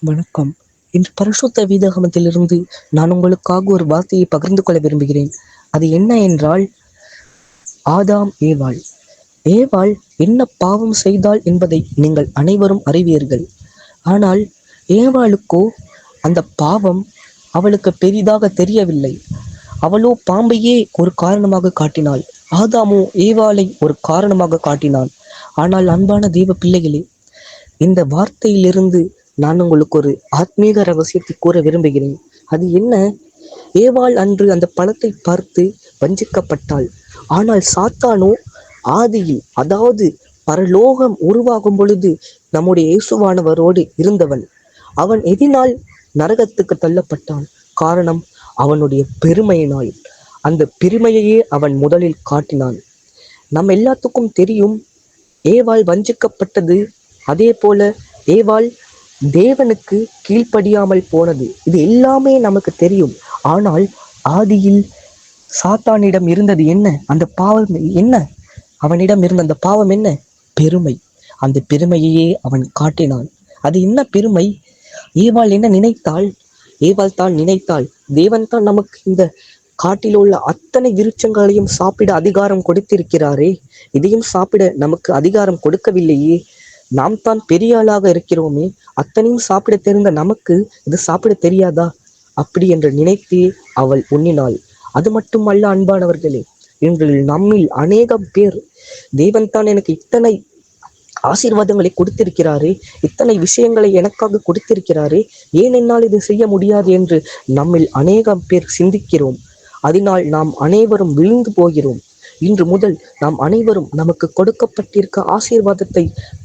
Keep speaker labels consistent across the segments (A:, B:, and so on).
A: வணக்கம். இன்று பரிசுத்த வேதாகமத்திலிருந்து நான் உங்களுக்காக ஒரு வார்த்தையை பகிர்ந்து கொள்ள விரும்புகிறேன். அது என்ன என்றால், ஆதாம் ஏவாள். ஏவாள் என்ன பாவம் செய்தாள் என்பதை நீங்கள் அனைவரும் அறிவீர்கள். ஆனால் ஏவாளுக்கோ அந்த பாவம் அவளுக்கு பெரிதாக தெரியவில்லை. அவளோ பாம்பையே ஒரு காரணமாக காட்டினாள். ஆதாமோ ஏவாளை ஒரு காரணமாக காட்டினான். ஆனால் அன்பான தெய்வ பிள்ளைகளே, இந்த வார்த்தையிலிருந்து நான் உங்களுக்கு ஒரு ஆத்மீக ரகசியத்தை கூற விரும்புகிறேன். அது என்ன? ஏவாள் அன்று அந்த பழத்தை பார்த்து வஞ்சிக்கப்பட்டாள். ஆனால் சாத்தானோ ஆதியில், அதாவது பரலோகம் உருவாகும் பொழுது நம்முடைய இயேசுவானவரோடு இருந்தவன். அவன் எதினால் நரகத்துக்கு தள்ளப்பட்டான்? காரணம், அவனுடைய பெருமையினால். அந்த பெருமையையே அவன் முதலில் காட்டினான். நம்ம எல்லாத்துக்கும் தெரியும், ஏவாள் வஞ்சிக்கப்பட்டது. அதே போல ஏவாள் தேவனுக்கு கீழ்ப்படியாமல் போனது. இது எல்லாமே நமக்கு தெரியும். ஆனால் ஆதியில் சாத்தானிடம் இருந்தது என்ன? அந்த பாவம் என்ன? அவனிடம் இருந்த அந்த பாவம் என்ன? பெருமை. அந்த பெருமையையே அவன் காட்டினான். அது என்ன பெருமை? ஏவாள் என்ன நினைத்தாள்? ஏவாள் தான் நினைத்தாள், தேவன் தான் நமக்கு இந்த காட்டில் உள்ள அத்தனை விருட்சங்களையும் சாப்பிட அதிகாரம் கொடுத்திருக்கிறாரே, இதையும் சாப்பிட நமக்கு அதிகாரம் கொடுக்கவில்லையே, நாம் தான் பெரிய ஆளாக இருக்கிறோமே, அத்தனையும் சாப்பிட தெரிந்த நமக்கு இது சாப்பிட தெரியாதா? அப்படி என்று நினைத்தே அவள் உண்ணினாள். அது மட்டுமல்ல அன்பானவர்களே, இன்று நம்மில் அநேகம் பேர், தேவன் தான் எனக்கு இத்தனை ஆசீர்வாதங்களை கொடுத்திருக்கிறாரே, இத்தனை விஷயங்களை எனக்காக கொடுத்திருக்கிறாரே, ஏன் என்னால் இதை செய்ய முடியாது என்று நம்மில் அநேகம் பேர் சிந்திக்கிறோம். அதனால் நாம் அனைவரும் விழுந்து போகிறோம். இன்று முதல் நாம் அனைவரும் நமக்கு கொடுக்கப்பட்டிருக்க ஆசீர்வாதத்தை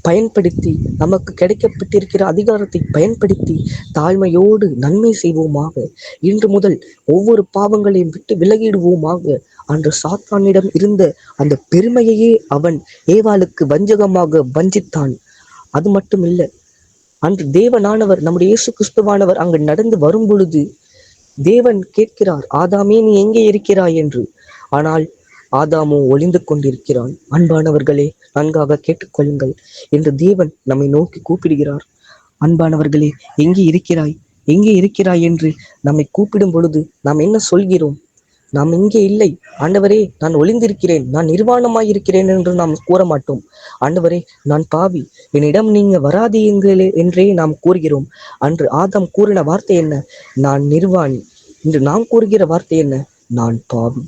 A: பயன்படுத்தி, நமக்கு கிடைக்கப்பட்டிருக்கிற அதிகாரத்தை பயன்படுத்தி தாழ்மையோடு நன்மை செய்வோமாக. இன்று முதல் ஒவ்வொரு பாவங்களையும் விட்டு விலகிடுவோமாக. அன்று சாத்தானிடம் இருந்த அந்த பெருமையையே அவன் ஏவாளுக்கு வஞ்சகமாக வஞ்சித்தான். அது மட்டும் இல்ல, அன்று தேவனானவர், நம்முடைய இயேசு கிறிஸ்துவானவர் அங்கு நடந்து வரும் பொழுது தேவன் கேட்கிறார், ஆதாமே நீ எங்கே இருக்கிறாய் என்று. ஆனால் ஆதாமோ ஒளிந்து கொண்டிருக்கிறான். அன்பானவர்களே, நன்காக கேட்டுக்கொள்ளுங்கள். என்று தேவன் நம்மை நோக்கி கூப்பிடுகிறார். அன்பானவர்களே, எங்கே இருக்கிறாய், எங்கே இருக்கிறாய் என்று நம்மை கூப்பிடும் பொழுது நாம் என்ன சொல்கிறோம்? நாம் இங்கே இல்லை ஆண்டவரே, நான் ஒளிந்திருக்கிறேன், நான் நிர்வாணமாயிருக்கிறேன் என்று நாம் கூற மாட்டோம். ஆண்டவரே, நான் பாவி, என்னிடம் நீங்க வராதீங்களே என்றே நாம் கூறுகிறோம். அன்று ஆதாம் கூறின வார்த்தை என்ன? நான் நிர்வாணி. இன்று நாம் கூறுகிற வார்த்தை என்ன? நான் பாவி,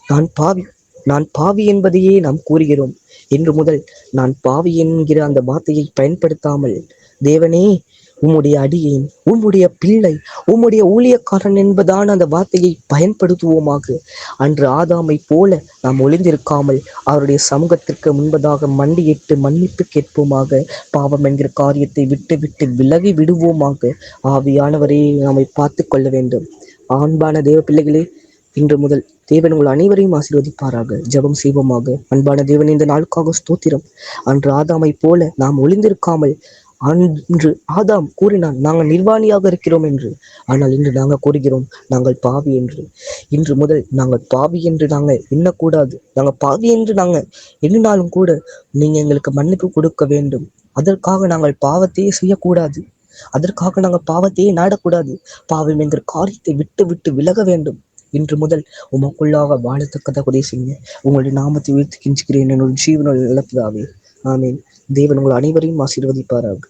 A: நான் பாவி, நான் பாவி என்பதையே நாம் கூறுகிறோம். இன்று முதல் நான் பாவி என்கிற அந்த வார்த்தையை பயன்படுத்தாமல், தேவனே, உம்முடைய அடியேன், உம்முடைய பிள்ளை, உம்முடைய ஊழியக்காரன் என்பதான அந்த வார்த்தையை பயன்படுத்துவோமாக. அன்று ஆதாமை போல நாம் ஒளிந்திருக்காமல் அவருடைய சமூகத்திற்கு முன்பதாக மண்டியிட்டு மன்னிப்பு கேட்போமாக. பாவம் என்கிற காரியத்தை விட்டு விட்டு விலகி விடுவோமாக. ஆவியானவரே நம்மை பார்த்து கொள்ள வேண்டும். அன்பான தேவ பிள்ளைகளே, இன்று முதல் தேவன் உங்கள் அனைவரையும் ஆசீர்வதிப்பாராக. ஜெபம் செய்வோமாக. அன்பான தேவன், இந்த நாளுக்காக ஸ்தோத்திரம். அன்று ஆதாமை போல நாம் ஒளிந்திருக்காமல், அன்று ஆதாம் கூறினான் நாங்கள் நிர்வாணியாக இருக்கிறோம் என்று. ஆனால் இன்று நாங்கள் கூறுகிறோம் நாங்கள் பாவி என்று. இன்று முதல் நாங்கள் பாவி என்று நாங்கள் எண்ணக்கூடாது. நாங்கள் பாவி என்று நாங்கள் எண்ணினாலும் கூட நீங்க எங்களுக்கு மன்னிப்பு கொடுக்க வேண்டும். அதற்காக நாங்கள் பாவத்தையே செய்யக்கூடாது. அதற்காக நாங்கள் பாவத்தையே நாடக்கூடாது. பாவம் என்கிற காரியத்தை விட்டு விட்டு விலக வேண்டும். இன்று முதல் உமக்குள்ளாக வாழத்தக்கதாக உதவி செய்யுங்க. உங்களுடைய நாமத்தை உயர்த்தி கிஞ்சுகிறேன் என்னோட ஜீவனோட இழப்பதாவே. ஆமீன். தேவன் உங்கள் அனைவரையும் ஆசீர்வதிப்பாராக.